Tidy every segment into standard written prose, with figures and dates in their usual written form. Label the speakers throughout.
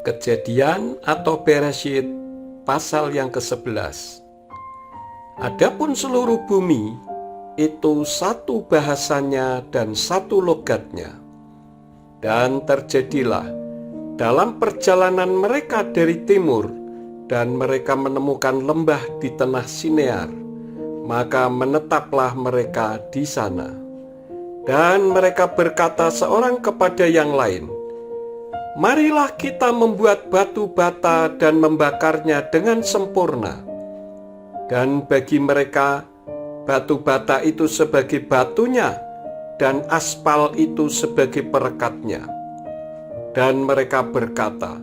Speaker 1: Kejadian atau Bereshit pasal yang ke-11. Adapun seluruh bumi itu satu bahasanya dan satu logatnya. Dan terjadilah dalam perjalanan mereka dari timur, dan mereka menemukan lembah di tanah Sinear, maka menetaplah mereka di sana. Dan mereka berkata seorang kepada yang lain, "Marilah kita membuat batu bata dan membakarnya dengan sempurna." Dan bagi mereka, batu bata itu sebagai batunya, dan aspal itu sebagai perekatnya. Dan mereka berkata,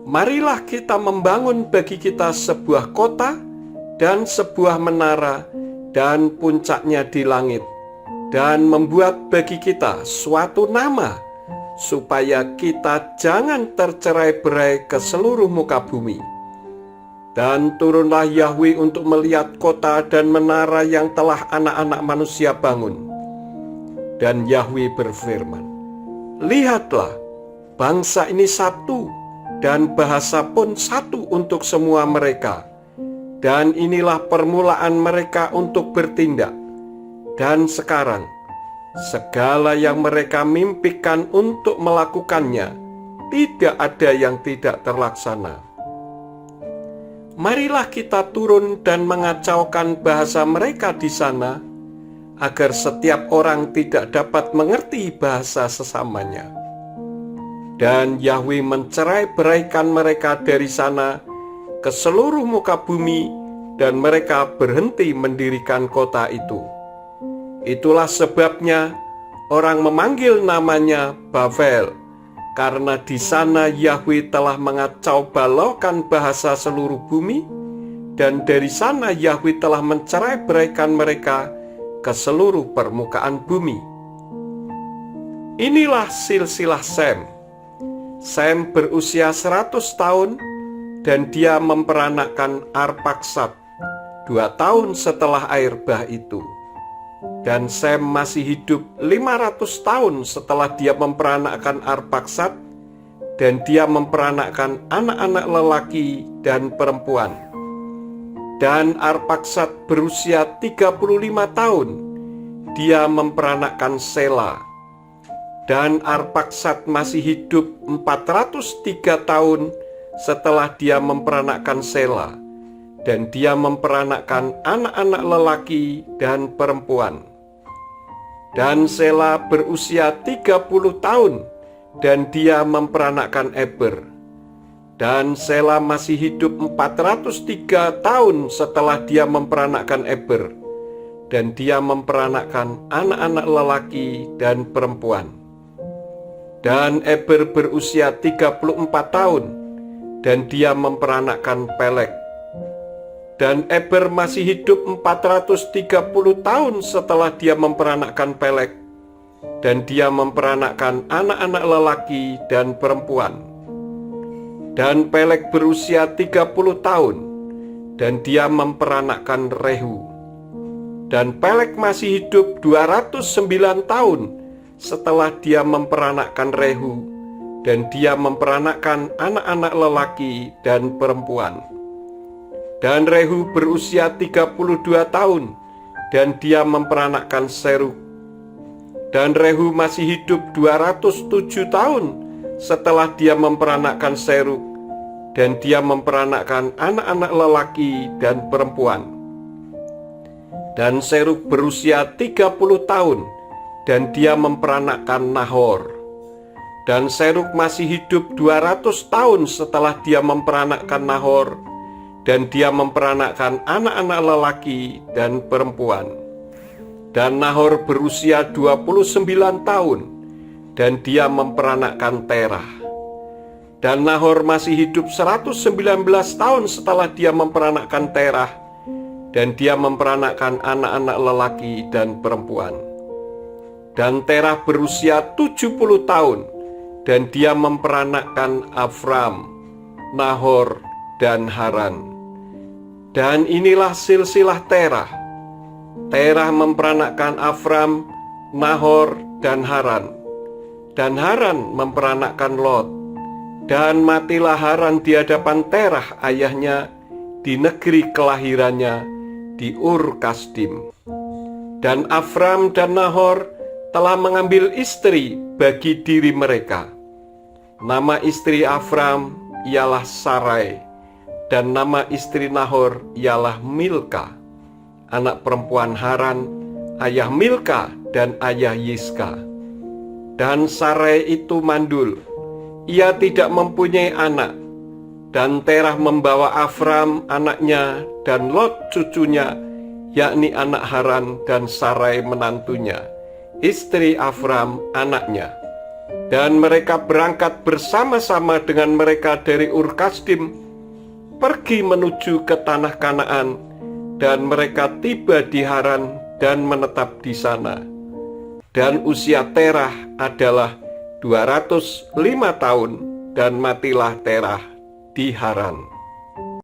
Speaker 1: "Marilah kita membangun bagi kita sebuah kota dan sebuah menara, dan puncaknya di langit, dan membuat bagi kita suatu nama, supaya kita jangan tercerai-berai ke seluruh muka bumi." Dan turunlah Yahwe untuk melihat kota dan menara yang telah anak-anak manusia bangun. Dan Yahwe berfirman, "Lihatlah, bangsa ini satu, dan bahasa pun satu untuk semua mereka. Dan inilah permulaan mereka untuk bertindak. Dan sekarang, segala yang mereka mimpikan untuk melakukannya, tidak ada yang tidak terlaksana. Marilah kita turun dan mengacaukan bahasa mereka di sana, agar setiap orang tidak dapat mengerti bahasa sesamanya." Dan Yahwe mencerai-beraikan mereka dari sana ke seluruh muka bumi, dan mereka berhenti mendirikan kota itu. Itulah sebabnya orang memanggil namanya Babel, karena di sana Yahwe telah mengacau balaukan bahasa seluruh bumi, dan dari sana Yahwe telah mencerai-beraikan mereka ke seluruh permukaan bumi. Inilah silsilah Sem. Sem berusia 100 tahun, dan dia memperanakkan Arpaksad 2 tahun setelah air bah itu. Dan Sem masih hidup 500 tahun setelah dia memperanakkan Arpaksad, dan dia memperanakkan anak-anak lelaki dan perempuan. Dan Arpaksad berusia 35 tahun, dia memperanakkan Sela. Dan Arpaksad masih hidup 403 tahun setelah dia memperanakkan Sela, dan dia memperanakkan anak-anak lelaki dan perempuan. Dan Sela berusia 30 tahun, dan dia memperanakkan Eber. Dan Sela masih hidup 403 tahun setelah dia memperanakkan Eber, dan dia memperanakkan anak-anak lelaki dan perempuan. Dan Eber berusia 34 tahun, dan dia memperanakkan Peleg. Dan Eber masih hidup 430 tahun setelah dia memperanakkan Peleg, dan dia memperanakkan anak-anak lelaki dan perempuan. Dan Peleg berusia 30 tahun, dan dia memperanakkan Rehu. Dan Peleg masih hidup 209 tahun setelah dia memperanakkan Rehu, dan dia memperanakkan anak-anak lelaki dan perempuan. Dan Rehu berusia 32 tahun, dan dia memperanakkan Serug. Dan Rehu masih hidup 207 tahun setelah dia memperanakkan Serug, dan dia memperanakkan anak-anak lelaki dan perempuan. Dan Serug berusia 30 tahun, dan dia memperanakkan Nahor. Dan Serug masih hidup 200 tahun setelah dia memperanakkan Nahor, dan dia memperanakkan anak-anak lelaki dan perempuan. Dan Nahor berusia 29 tahun, dan dia memperanakkan Terah. Dan Nahor masih hidup 119 tahun setelah dia memperanakkan Terah, dan dia memperanakkan anak-anak lelaki dan perempuan. Dan Terah berusia 70 tahun, dan dia memperanakkan Avram, Nahor, dan Haran. Dan inilah silsilah Terah. Terah memperanakkan Avram, Nahor, dan Haran. Dan Haran memperanakkan Lot. Dan matilah Haran di hadapan Terah ayahnya di negeri kelahirannya di Ur Kasdim. Dan Afram dan Nahor telah mengambil istri bagi diri mereka. Nama istri Afram ialah Sarai, dan nama istri Nahor ialah Milka, anak perempuan Haran, ayah Milka dan ayah Yiska. Dan Sarai itu mandul, ia tidak mempunyai anak. Dan Terah membawa Afram anaknya dan Lot cucunya, yakni anak Haran, dan Sarai menantunya, istri Afram anaknya. Dan mereka berangkat bersama-sama dengan mereka dari Ur Kasdim, pergi menuju ke tanah Kanaan, dan mereka tiba di Haran dan menetap di sana. Dan usia Terah adalah 205 tahun, dan matilah Terah di Haran.